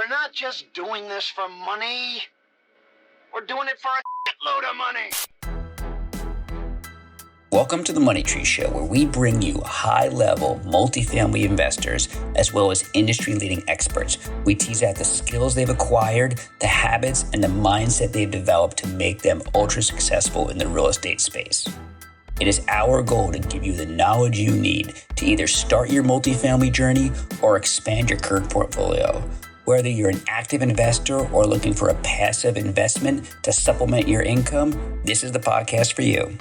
We're not just doing this for money. We're doing it for a load of money. Welcome to the Money Tree Show, where we bring you high-level multifamily investors as well as industry-leading experts. We tease out the skills they've acquired, the habits, and the mindset they've developed to make them ultra-successful in the real estate space. It is our goal to give you the knowledge you need to either start your multifamily journey or expand your current portfolio. Whether you're an active investor or looking for a passive investment to supplement your income, this is the podcast for you.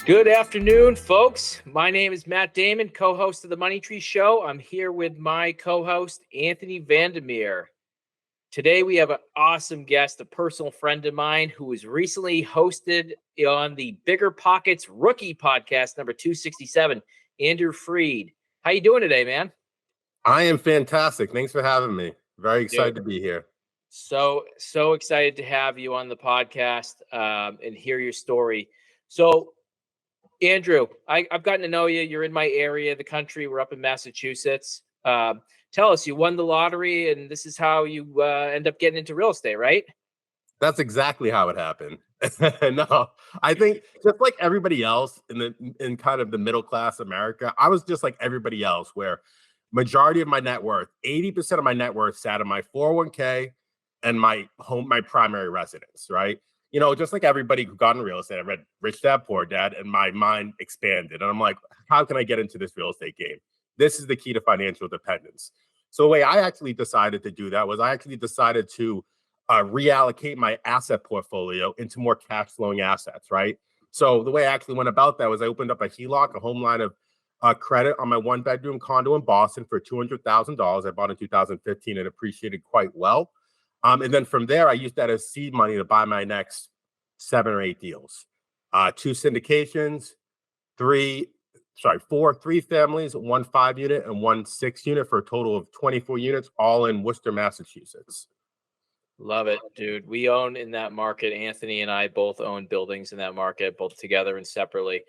Good afternoon, folks. My name is Matt Damon, co-host of the Money Tree Show. I'm here with my co-host, Anthony Vandermeer. Today, we have an awesome guest, a personal friend of mine who was recently hosted on the BiggerPockets Rookie Podcast, number 267, Andrew Freed. How you doing today, man? I am fantastic. Thanks for having me. Very excited to be here. So excited to have you on the podcast and hear your story. So, Andrew, I've gotten to know you. You're in my area of the country. We're up in Massachusetts. Tell us, you won the lottery, and this is how you end up getting into real estate, right? That's exactly how it happened. No, I think just like everybody else in kind of the middle class America, I was just like everybody else, where majority of my net worth, 80% of my net worth, sat in my 401k and my home, my primary residence, right? You know, just like everybody who got in real estate, I read Rich Dad, Poor Dad, and my mind expanded. And I'm like, how can I get into this real estate game? This is the key to financial independence. So the way I actually decided to do that was I actually decided to reallocate my asset portfolio into more cash flowing assets, right? So the way I actually went about that was I opened up a HELOC, a home line of credit on my one bedroom condo in Boston for $200,000. I bought in 2015 and appreciated quite well. And then from there, I used that as seed money to buy my next 7 or 8 deals. 2 syndications, 3 families, 1 5-unit and 1 6-unit for a total of 24 units, all in Worcester, Massachusetts. Love it, dude. We own in that market. Anthony and I both own buildings in that market, both together and separately.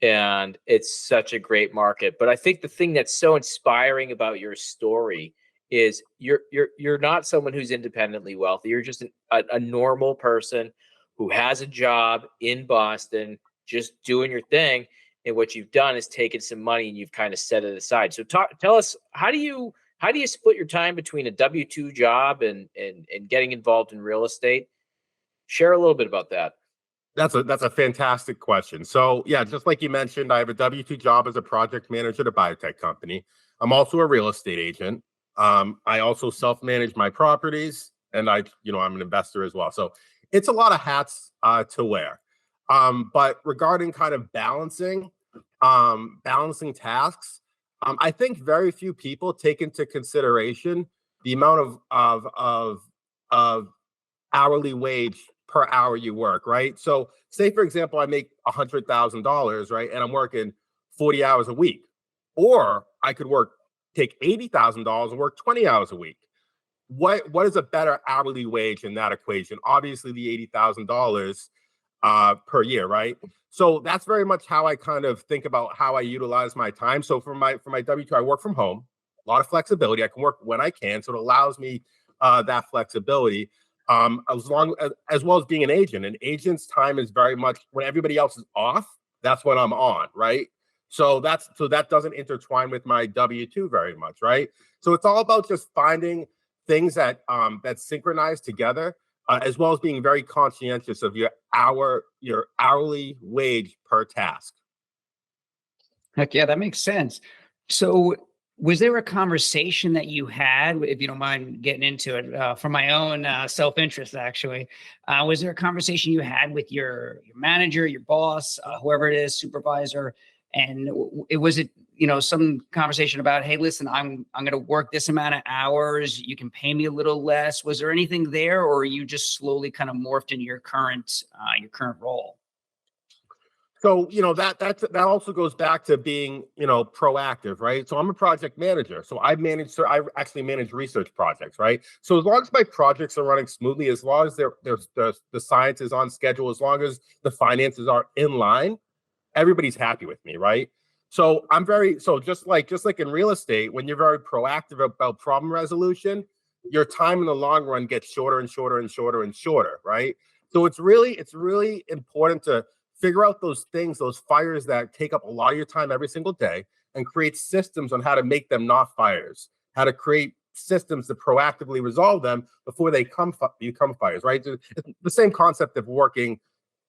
And it's such a great market. But I think the thing that's so inspiring about your story is you're not someone who's independently wealthy. You're just a normal person who has a job in Boston, just doing your thing. And what you've done is taken some money and you've kind of set it aside. So tell us, how do you split your time between a W-2 job and getting involved in real estate? Share a little bit about that. That's a fantastic question. So yeah, just like you mentioned, I have a W-2 job as a project manager at a biotech company. I'm also a real estate agent. I also self-manage my properties, and I'm an investor as well. So it's a lot of hats to wear. But regarding kind of balancing tasks, I think very few people take into consideration the amount of hourly wage per hour you work, right? So say, for example, I make $100,000, right? And I'm working 40 hours a week, or I could take $80,000 and work 20 hours a week. What is a better hourly wage in that equation? Obviously the $80,000 per year, right? So that's very much how I kind of think about how I utilize my time. So for my W-2, I work from home, a lot of flexibility. I can work when I can, so it allows me that flexibility. As well as being an agent. An agent's time is very much when everybody else is off, that's when I'm on, right? So that doesn't intertwine with my W-2 very much, right? So it's all about just finding things that synchronize together, as well as being very conscientious of your hourly wage per task. Heck yeah, that makes sense. So was there a conversation that you had, if you don't mind getting into it, for my own self-interest, actually, was there a conversation you had with your manager, your boss, whoever it is, supervisor, and was it some conversation about, hey, listen, I'm going to work this amount of hours, you can pay me a little less? Was there anything there, or are you just slowly kind of morphed into your current role? So, that also goes back to being, proactive, right? So I'm a project manager. So I actually manage research projects, right? So as long as my projects are running smoothly, as long as the science is on schedule, as long as the finances are in line, everybody's happy with me, right? So just like in real estate, when you're very proactive about problem resolution, your time in the long run gets shorter and shorter and shorter and shorter, right? So it's really important to figure out those things, those fires that take up a lot of your time every single day, and create systems on how to make them not fires, how to create systems to proactively resolve them before they become fires, right? It's the same concept of working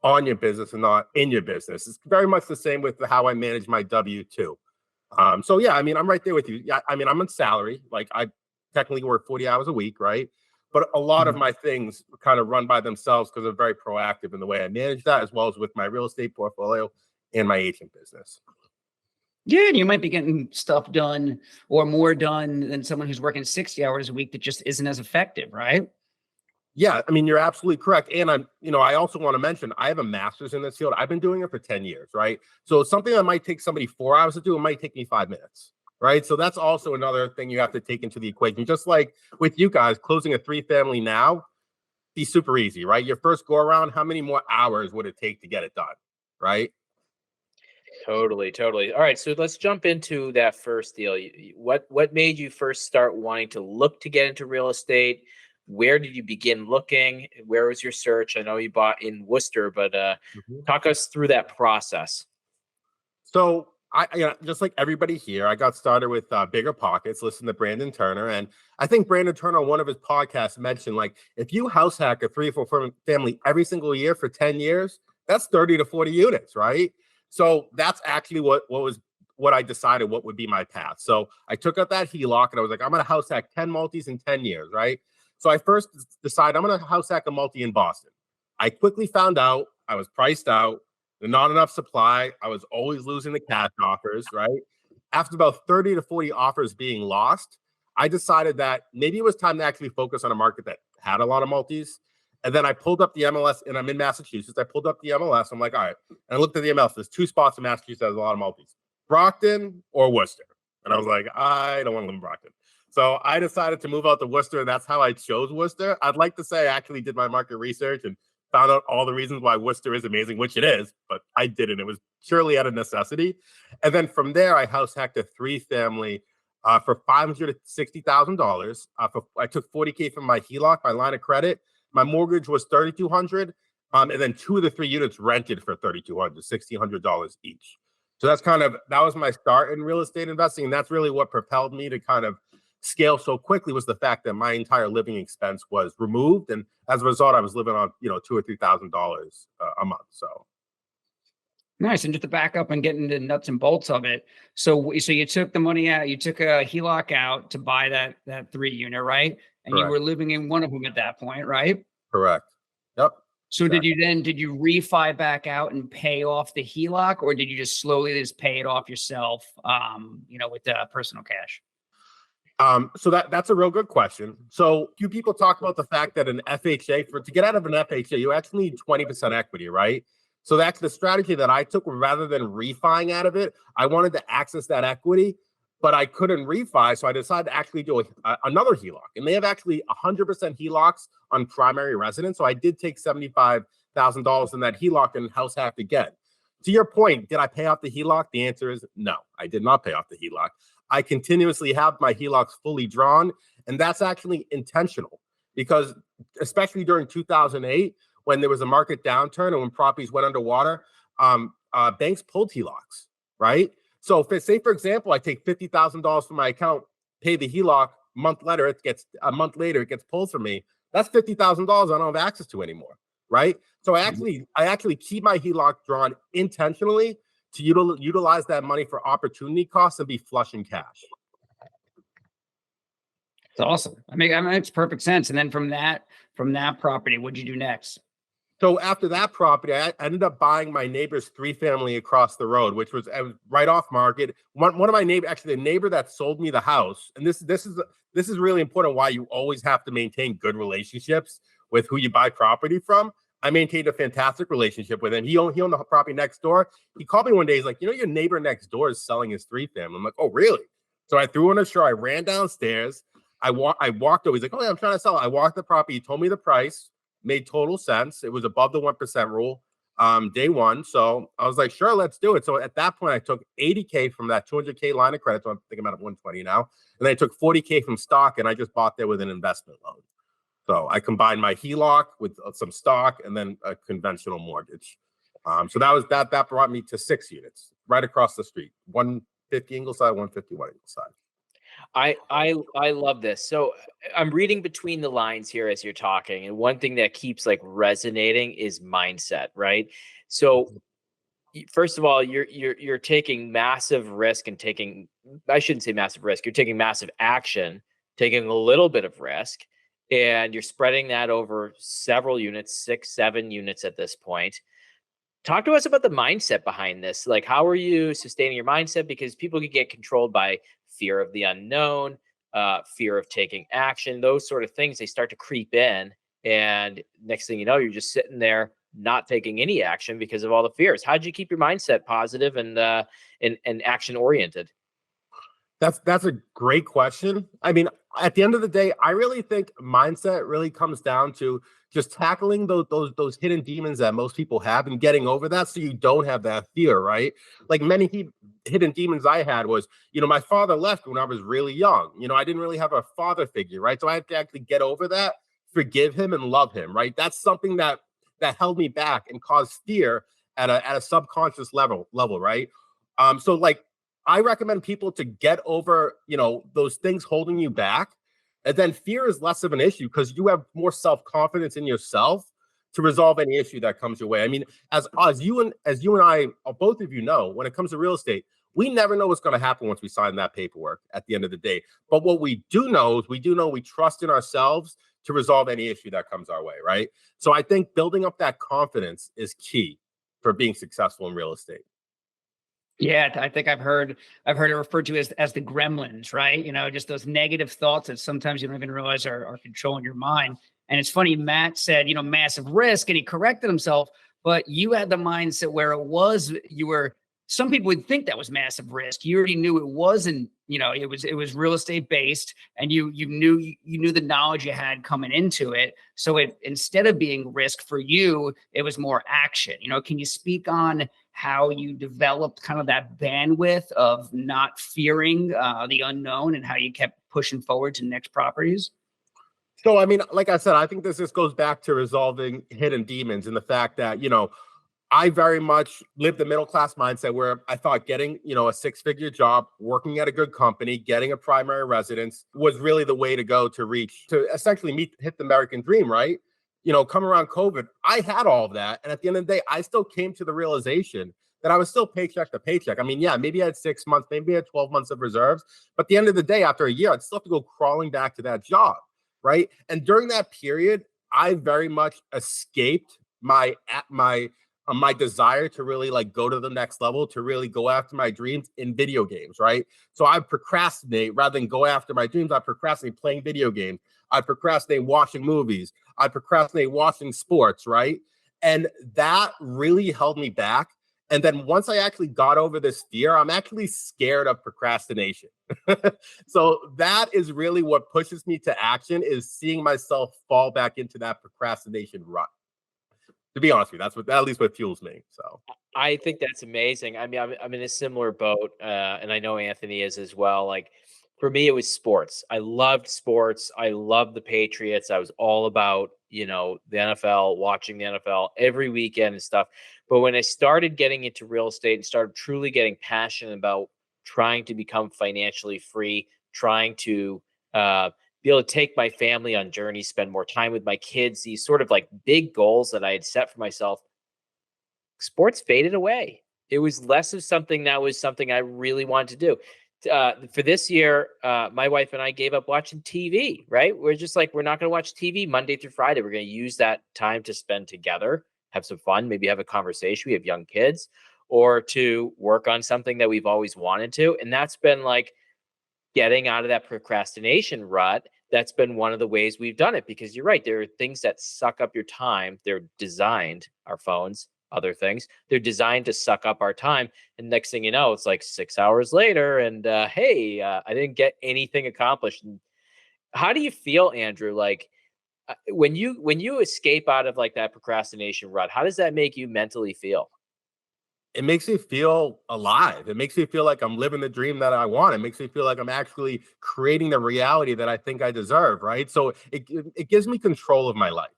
on your business and not in your business. It's very much the same with how I manage my W-2. So yeah, I mean, I'm right there with you. Yeah, I mean, I'm on salary. Like I technically work 40 hours a week, right? But a lot of my things kind of run by themselves because I'm very proactive in the way I manage that, as well as with my real estate portfolio and my agent business. Yeah, and you might be getting stuff done or more done than someone who's working 60 hours a week that just isn't as effective, right? Yeah, I mean, you're absolutely correct. And I also want to mention, I have a master's in this field. I've been doing it for 10 years, right? So something that might take somebody 4 hours to do, it might take me 5 minutes, right? So that's also another thing you have to take into the equation. Just like with you guys, closing a 3-family now, be super easy, right? Your first go around, how many more hours would it take to get it done, right? Totally. All right, so let's jump into that first deal. What made you first start wanting to look to get into real estate? Where did you begin looking? Where was your search? I know you bought in Worcester, but talk us through that process. So I just like everybody here, I got started with BiggerPockets, listen to Brandon Turner. And I think Brandon Turner, on one of his podcasts, mentioned like, if you house hack a 3 or 4 family every single year for 10 years, that's 30 to 40 units, right? So that's actually what I decided what would be my path. So I took out that HELOC and I was like, I'm going to house hack 10 multis in 10 years, right? So I first decided I'm going to house hack a multi in Boston. I quickly found out I was priced out, not enough supply. I was always losing the cash offers, right? After about 30 to 40 offers being lost, I decided that maybe it was time to actually focus on a market that had a lot of multis. And then I pulled up the MLS, and I'm in Massachusetts. I pulled up the MLS. I'm like, all right. And I looked at the MLS. There's 2 spots in Massachusetts that has a lot of multis, Brockton or Worcester. And I was like, I don't want to live in Brockton. So I decided to move out to Worcester, and that's how I chose Worcester. I'd like to say I actually did my market research and found out all the reasons why Worcester is amazing, which it is, but I didn't. It was purely out of necessity. And then from there, I house hacked a 3-family for $560,000. I took $40K from my HELOC, my line of credit. My mortgage was $3,200, and then 2 of the 3 units rented for $3,200, $1,600 each. So that was my start in real estate investing, and that's really what propelled me to kind of scale so quickly, was the fact that my entire living expense was removed, and as a result, I was living on $2,000 or $3,000 a month. So Nice. And just to back up and get into the nuts and bolts of it. So you took the money out, you took a HELOC out to buy that 3 unit, right? And correct. You were living in one of them at that point, right? Correct. Yep. So exactly. Did you refi back out and pay off the HELOC, or did you just slowly just pay it off yourself, with the personal cash? So that's a real good question. So few people talk about the fact that an FHA, to get out of an FHA, you actually need 20% equity, right? So that's the strategy that I took. Rather than refining out of it, I wanted to access that equity, but I couldn't refi. So I decided to actually do another HELOC. And they have actually 100% HELOCs on primary residence. So I did take $75,000 in that HELOC and house hacked again. To your point, did I pay off the HELOC? The answer is no, I did not pay off the HELOC. I continuously have my HELOCs fully drawn, and that's actually intentional, because especially during 2008, when there was a market downturn and when properties went underwater, banks pulled HELOCs, right? So say, for example, I take $50,000 from my account, pay the HELOC, a month later it gets pulled from me. That's $50,000 I don't have access to anymore, right? So I actually keep my HELOC drawn intentionally to utilize that money for opportunity costs and be flush in cash. It's awesome. I mean, it makes perfect sense. And then from that property, what'd you do next? So after that property, I ended up buying my neighbor's 3-family across the road, which was right off market. One of my neighbors, actually the neighbor that sold me the house, and this is really important, why you always have to maintain good relationships with who you buy property from. I maintained a fantastic relationship with him. He owned the property next door. He called me one day. He's like, your neighbor next door is selling his 3-family. I'm like, oh, really? So I threw in a shirt. I ran downstairs. I walked over. He's like, oh, yeah, I'm trying to sell it. I walked the property. He told me the price. Made total sense. It was above the 1% rule. day one. So I was like, sure, let's do it. So at that point, I took 80K from that 200K line of credit. So I'm thinking about 120 now. And then I took 40K from stock, and I just bought there with an investment loan. So I combined my HELOC with some stock and then a conventional mortgage. So that brought me to 6 units right across the street, 150 Ingleside, 151 Ingleside. I love this. So I'm reading between the lines here as you're talking, and one thing that keeps like resonating is mindset, right? So first of all, you're taking massive risk and taking, I shouldn't say massive risk, you're taking massive action, taking a little bit of risk, and you're spreading that over several units, 6, 7 units at this point. Talk to us about the mindset behind this. Like, how are you sustaining your mindset? Because people can get controlled by fear of the unknown, fear of taking action, those sort of things. They start to creep in, and next thing you know, you're just sitting there not taking any action because of all the fears. How'd you keep your mindset positive and action oriented? That's a great question. I mean, at the end of the day, I really think mindset really comes down to just tackling those hidden demons that most people have and getting over that, so you don't have that fear, right? Like many hidden demons I had was, my father left when I was really young. I didn't really have a father figure, right? So I had to actually get over that, forgive him, and love him, right? That's something that held me back and caused fear at a subconscious level, right? So like I recommend people to get over, those things holding you back. And then fear is less of an issue because you have more self-confidence in yourself to resolve any issue that comes your way. I mean, as you and I, both of you know, when it comes to real estate, we never know what's going to happen once we sign that paperwork at the end of the day. But what we do know is we trust in ourselves to resolve any issue that comes our way, right? So I think building up that confidence is key for being successful in real estate. Yeah, I think I've heard it referred to as the gremlins, right? Just those negative thoughts that sometimes you don't even realize are controlling your mind. And it's funny, Matt said, massive risk, and he corrected himself, but you had the mindset where some people would think that was massive risk. You already knew it wasn't, it was real estate based, and you knew the knowledge you had coming into it. So instead of being risk for you, it was more action. Can you speak on how you developed kind of that bandwidth of not fearing the unknown, and how you kept pushing forward to next properties? So, I mean, like I said, I think this just goes back to resolving hidden demons and the fact that, I very much lived the middle-class mindset where I thought getting, a six-figure job, working at a good company, getting a primary residence was really the way to go to essentially hit the American dream, right? Come around COVID, I had all of that. And at the end of the day, I still came to the realization that I was still paycheck to paycheck. I mean, yeah, maybe I had 6 months, maybe I had 12 months of reserves. But at the end of the day, after a year, I'd still have to go crawling back to that job, right? And during that period, I very much escaped my desire to really like go to the next level, to really go after my dreams in video games, right? So I procrastinate rather than go after my dreams. I procrastinate playing video games. I procrastinate watching movies. I procrastinate watching sports, right? And that really held me back. And then once I actually got over this fear, I'm actually scared of procrastination. So that is really what pushes me to action, is seeing myself fall back into that procrastination rut. To be honest with you, at least what fuels me. So I think that's amazing. I mean, I'm in a similar boat, and I know Anthony is as well. Like, for me, it was sports. I loved sports. I loved the Patriots. I was all about, the NFL, watching the NFL every weekend and stuff. But when I started getting into real estate and started truly getting passionate about trying to become financially free, trying to be able to take my family on journeys, spend more time with my kids, these sort of like big goals that I had set for myself, sports faded away. It was less of something that was something I really wanted to do. For this year, my wife and I gave up watching TV, right? We're just like, we're not going to watch TV Monday through Friday. We're going to use that time to spend together, have some fun, maybe have a conversation. We have young kids, or to work on something that we've always wanted to. And that's been like getting out of that procrastination rut. That's been one of the ways we've done it, because you're right. There are things that suck up your time. They're designed, our phones, other things, they're designed to suck up our time. And next thing you know, it's like 6 hours later, and I didn't get anything accomplished. And how do you feel, Andrew? Like, When you escape out of like that procrastination rut, how does that make you mentally feel? It makes me feel alive. It makes me feel like I'm living the dream that I want. It makes me feel like I'm actually creating the reality that I think I deserve, right? So it gives me control of my life,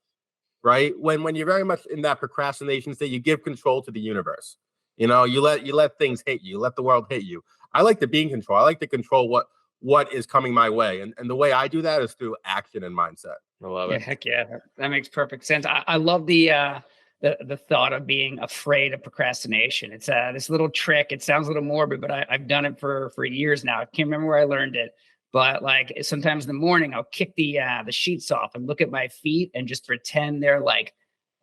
right? When you're very much in that procrastination state, you give control to the universe. You know, you let things hit you, you let the world hit you. I like to be in control. I like to control what is coming my way. And the way I do that is through action and mindset. I love Yeah, it. heck yeah, that makes perfect sense. I love the thought of being afraid of procrastination. It's this little trick. It sounds a little morbid, but I've done it for years now. I can't remember where I learned it, but like sometimes in the morning I'll kick the sheets off and look at my feet and just pretend they're like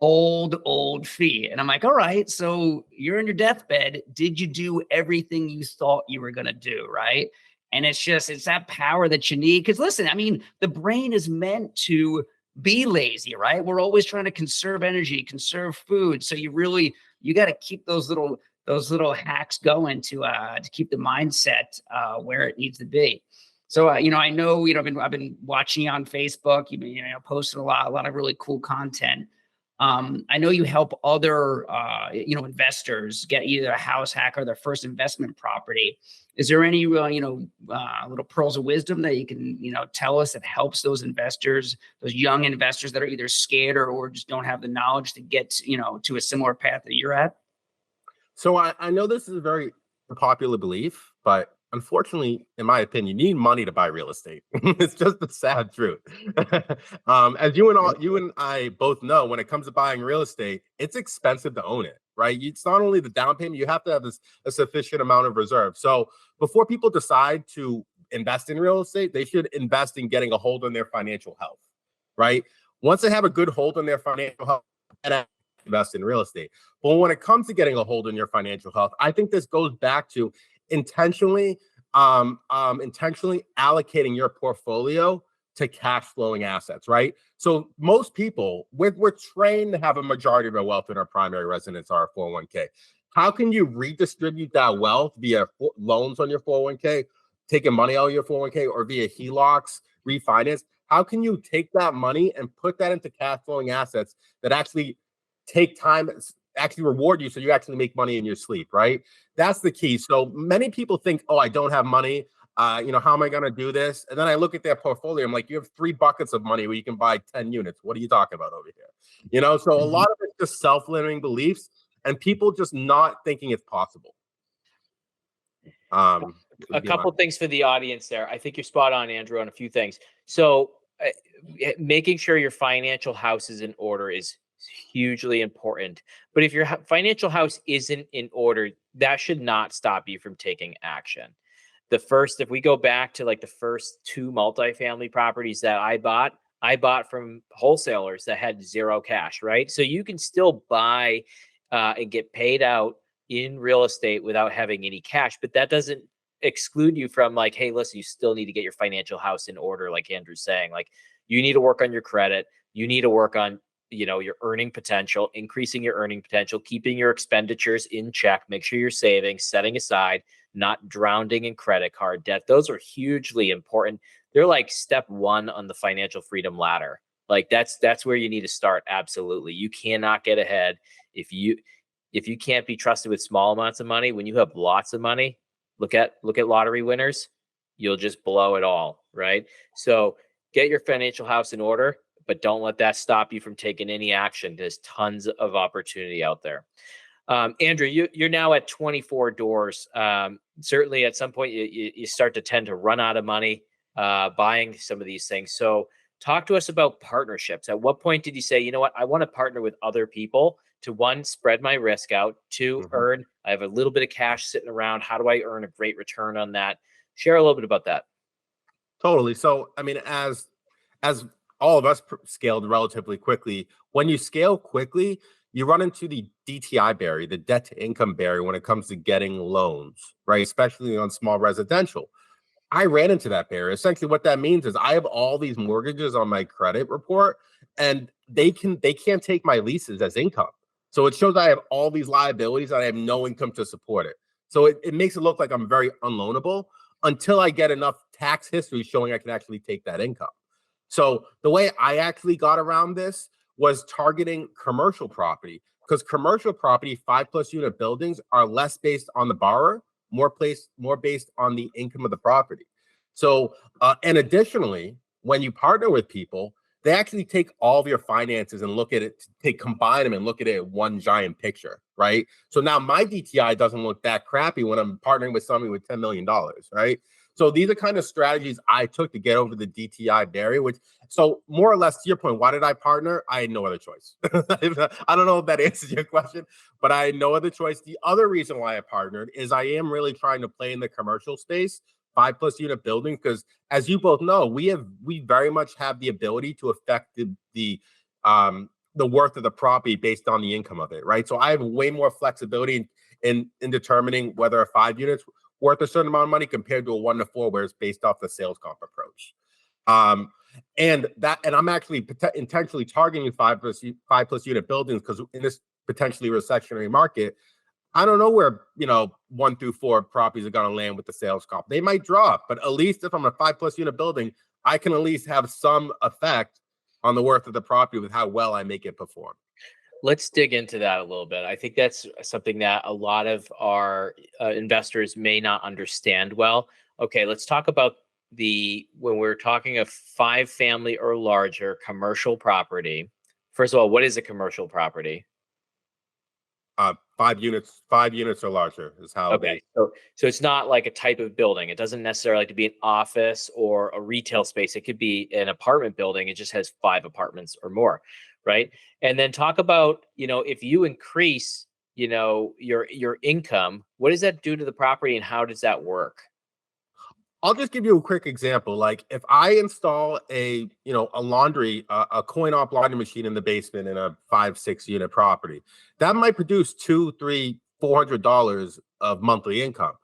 old feet. And I'm like, all right, so you're in your deathbed. Did you do everything you thought you were gonna do? Right. And it's that power that you need. Because listen, I mean, the brain is meant to be lazy, right? We're always trying to conserve energy, conserve food. So you got to keep those little hacks going to keep the mindset where it needs to be. So I know I've been watching you on Facebook. You've been posting a lot of really cool content. I know you help other investors get either a house hack or their first investment property. Is there any little pearls of wisdom that you can tell us that helps those investors, those young investors that are either scared or just don't have the knowledge to get to a similar path that you're at? So I know this is a very popular belief, but unfortunately, in my opinion, you need money to buy real estate. It's just the sad truth. As you and I both know, when it comes to buying real estate, it's expensive to own it, right? It's not only the down payment, you have to have a sufficient amount of reserve. So before people decide to invest in real estate, they should invest in getting a hold on their financial health, right? Once they have a good hold on their financial health, and invest in real estate. But when it comes to getting a hold on your financial health, I think this goes back to intentionally allocating your portfolio to cash flowing assets, right? So most people, we're trained to have a majority of our wealth in our primary residence, our 401k. How can you redistribute that wealth via loans on your 401k, taking money out of your 401k, or via HELOCs, refinance? How can you take that money and put that into cash flowing assets that actually take time, actually reward you so you actually make money in your sleep, right? That's the key. So many people think, oh, I don't have money. How am I going to do this? And then I look at their portfolio. I'm like, you have 3 buckets of money where you can buy 10 units. What are you talking about over here? So a lot of it's just self-limiting beliefs and people just not thinking it's possible. A couple things for the audience there. I think you're spot on, Andrew, on a few things. So making sure your financial house is in order is hugely important. But if your financial house isn't in order, that should not stop you from taking action. If we go back to like the first 2 multifamily properties that I bought from wholesalers that had 0 cash, right? So you can still buy and get paid out in real estate without having any cash, but that doesn't exclude you from like, hey, listen, you still need to get your financial house in order. Like Andrew's saying, like you need to work on your credit. You need to work on your earning potential, increasing your earning potential, keeping your expenditures in check, make sure you're saving, setting aside, not drowning in credit card debt. Those are hugely important. They're like step 1 on the financial freedom ladder. Like that's where you need to start. Absolutely. You cannot get ahead if you can't be trusted with small amounts of money. When you have lots of money, look at lottery winners, you'll just blow it all, right? So get your financial house in order, but don't let that stop you from taking any action. There's tons of opportunity out there. Andrew, you're now at 24 doors. Certainly at some point you start to tend to run out of money buying some of these things. So talk to us about partnerships. At what point did you say, you know what, I want to partner with other people to 1, spread my risk out, 2, earn, I have a little bit of cash sitting around. How do I earn a great return on that? Share a little bit about that. Totally. So, I mean, as all of us scaled relatively quickly, when you scale quickly, you run into the DTI barrier, the debt to income barrier when it comes to getting loans, right? Especially on small residential. I ran into that barrier. Essentially what that means is I have all these mortgages on my credit report and they can't take my leases as income. So it shows I have all these liabilities and I have no income to support it. So it makes it look like I'm very unloanable until I get enough tax history showing I can actually take that income. So the way I actually got around this was targeting commercial property, because commercial property 5+ unit buildings are less based on the borrower, more based on the income of the property. So and additionally, when you partner with people, they actually take all of your finances and look at it, combine them and look at it in one giant picture, right? So now my DTI doesn't look that crappy when I'm partnering with somebody with $10 million, right? So these are kind of strategies I took to get over the DTI barrier, which, so more or less to your point, why did I partner? I had no other choice. I don't know if that answers your question, but I had no other choice. The other reason why I partnered is I am really trying to play in the commercial space, 5+ unit building, because as you both know, we very much have the ability to affect the worth of the property based on the income of it, right? So I have way more flexibility in determining whether a 5 units worth a certain amount of money compared to a 1 to 4, where it's based off the sales comp approach. And I'm actually intentionally targeting 5+ unit buildings, because in this potentially recessionary market, I don't know where 1 through 4 properties are going to land with the sales comp. They might drop, but at least if I'm a 5+ unit building, I can at least have some effect on the worth of the property with how well I make it perform. Let's dig into that a little bit. I think that's something that a lot of our investors may not understand well. Okay, let's talk about when we're talking a 5-family or larger commercial property. First of all, what is a commercial property? 5 units or larger is how. Okay, so it's not like a type of building. It doesn't necessarily have to be an office or a retail space. It could be an apartment building. It just has 5 apartments or more, right? And then talk about, if you increase, your income, what does that do to the property and how does that work? I'll just give you a quick example. Like if I install a coin-op laundry machine in the basement in a 5-6 unit property, that might produce $200, $300, $400 of monthly income.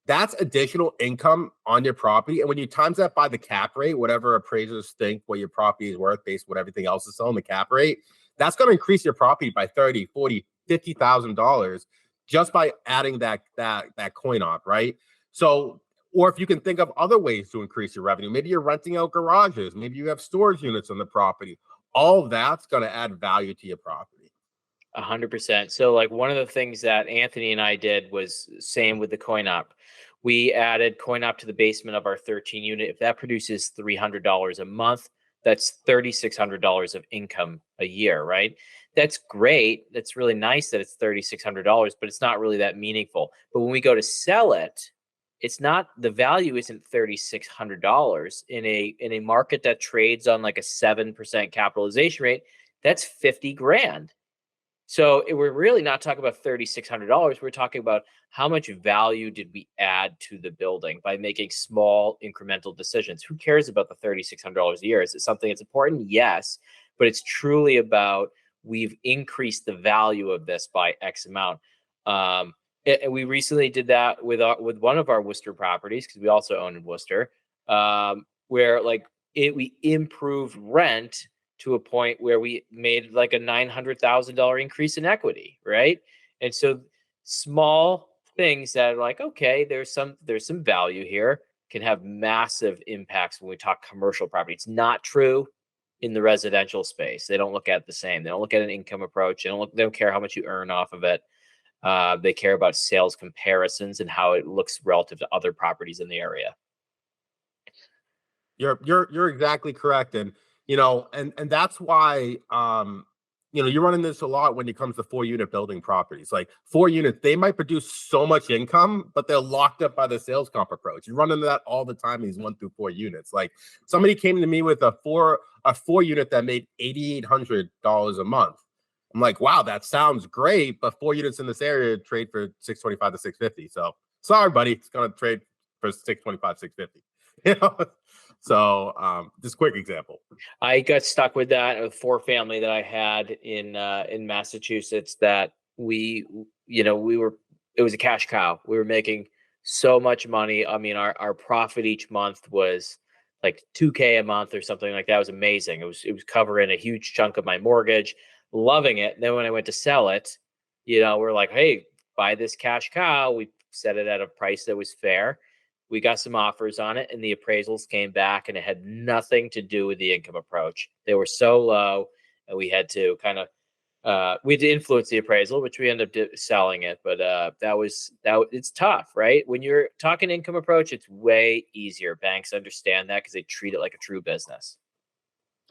That's additional income on your property. And when you times that by the cap rate, whatever appraisers think what your property is worth based on what everything else is selling, the cap rate, that's going to increase your property by $30,000, $40,000, $50,000 just by adding that coin op, right? So, or if you can think of other ways to increase your revenue, maybe you're renting out garages, maybe you have storage units on the property. All of that's going to add value to your property. 100%. So like one of the things that Anthony and I did was same with the coin op. We added coin op to the basement of our 13 unit. If that produces $300 a month, that's $3,600 of income a year, right? That's great. That's really nice that it's $3,600, but it's not really that meaningful. But when we go to sell it, it's not, the value isn't $3,600 in a market that trades on like a 7% capitalization rate. That's 50 grand. So we're really not talking about $3,600. We're talking about how much value did we add to the building by making small incremental decisions. Who cares about the $3,600 a year? Is it something that's important? Yes, but it's truly about we've increased the value of this by X amount. And we recently did that with one of our Worcester properties, because we also own in Worcester, where we improved rent to a point where we made like a $900,000 increase in equity, right? And so small things that are like, okay, there's some value here, can have massive impacts when we talk commercial property. It's not true in the residential space. They don't look at it the same. They don't look at an income approach. They don't care how much you earn off of it. They care about sales comparisons and how it looks relative to other properties in the area. You're exactly correct. And and that's why you're running this a lot when it comes to 4-unit building properties. Like 4 units, they might produce so much income, but they're locked up by the sales comp approach. You run into that all the time, these 1 through 4 units. Like somebody came to me with a 4 unit that made $8,800 a month. I'm like, wow, that sounds great, but 4 units in this area trade for $625 to $650. So sorry, buddy, it's gonna trade for $625, $650. So just quick example. I got stuck with that with 4-family that I had in Massachusetts that it was a cash cow. We were making so much money. I mean, our profit each month was like $2,000 a month or something like that. It was amazing. It was covering a huge chunk of my mortgage, loving it. And then when I went to sell it, we're like, hey, buy this cash cow. We set it at a price that was fair. We got some offers on it, and the appraisals came back, and it had nothing to do with the income approach. They were so low, and we had to kind of we had to influence the appraisal, which we ended up selling it. But it's tough, right? When you're talking income approach, it's way easier. Banks understand that because they treat it like a true business.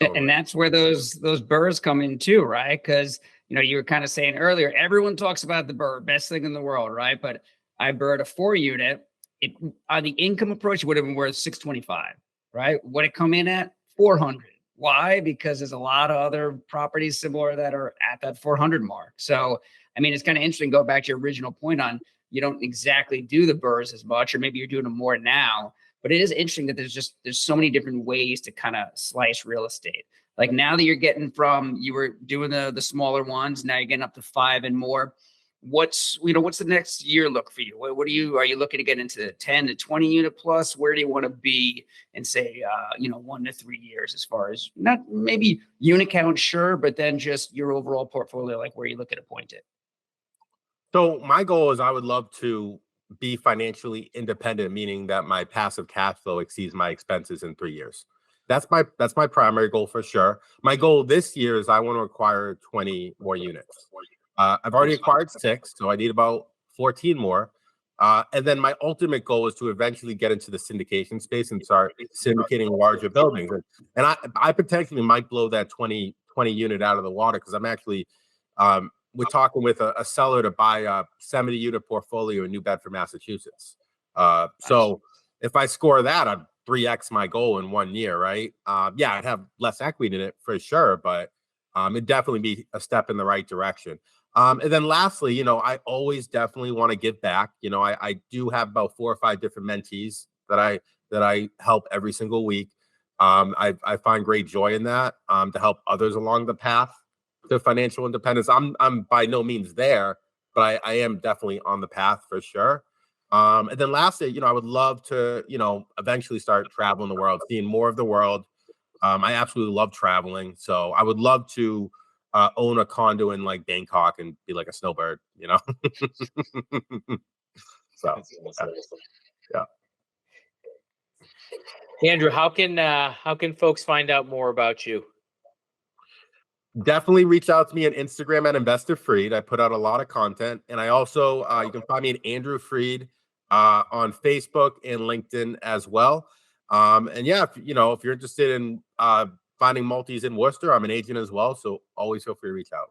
And that's where those burrs come in too, right? Because you were kind of saying earlier, everyone talks about the burr, best thing in the world, right? But I burred a 4-unit. It on the income approach, it would have been worth 625, right? Would it come in at 400? Why? Because there's a lot of other properties similar that are at that 400 mark. So, I mean, it's kind of interesting. Go back to your original point on you don't exactly do the burrs as much, or maybe you're doing them more now. But it is interesting that there's so many different ways to kind of slice real estate. Like now that you're getting from, you were doing the smaller ones, now you're getting up to 5 and more. What's the next year look for you? What are you looking to get into 10 to 20 unit plus? Where do you want to be in say, 1 to 3 years as far as not maybe unit count, sure, but then just your overall portfolio, like where you look at a point it? So my goal is I would love to be financially independent, meaning that my passive cash flow exceeds my expenses in 3 years. That's my primary goal for sure. My goal this year is I want to acquire 20 more units. I've already acquired 6, so I need about 14 more. And then my ultimate goal is to eventually get into the syndication space and start syndicating larger buildings. And I potentially might blow that 20 unit out of the water because I'm actually we're talking with a seller to buy a 70-unit portfolio in New Bedford, Massachusetts. So if I score that, I'd 3x my goal in 1 year, right? Yeah, I'd have less equity in it for sure, but it'd definitely be a step in the right direction. And then lastly, I always definitely want to give back. I do have about 4 or 5 different mentees that I help every single week. I find great joy in that to help others along the path to financial independence. I'm by no means there, but I am definitely on the path for sure. And then lastly, I would love to, eventually start traveling the world, seeing more of the world. I absolutely love traveling. So I would love to own a condo in like Bangkok and be like a snowbird, So, yeah. Andrew, how can folks find out more about you? Definitely reach out to me on Instagram at Investor Freed. I put out a lot of content, and I also you can find me at Andrew Freed on Facebook and LinkedIn as well. And yeah, if you're interested in finding multis in Worcester, I'm an agent as well, so always feel free to reach out.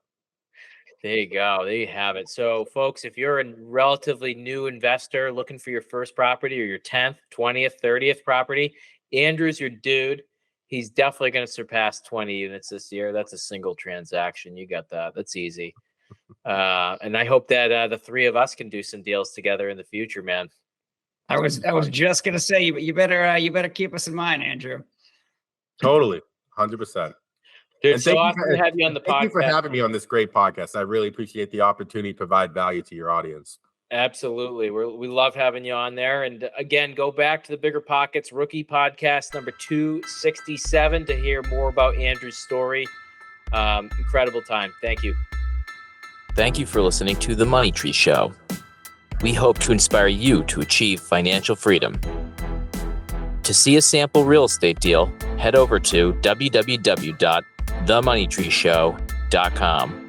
There you go. There you have it. So, folks, if you're a relatively new investor looking for your first property or your 10th, 20th, 30th property, Andrew's your dude. He's definitely going to surpass 20 units this year. That's a single transaction. You got that. That's easy. And I hope that the 3 of us can do some deals together in the future, man. I was just going to say, you better keep us in mind, Andrew. Totally. 100%. Dude, so awesome to have you on the podcast. Thank you for having me on this great podcast. I really appreciate the opportunity to provide value to your audience. Absolutely. We love having you on there. And again, go back to the BiggerPockets rookie podcast number 267 to hear more about Andrew's story. Incredible time. Thank you. Thank you for listening to The Money Tree Show. We hope to inspire you to achieve financial freedom. To see a sample real estate deal, head over to www.themoneytreeshow.com.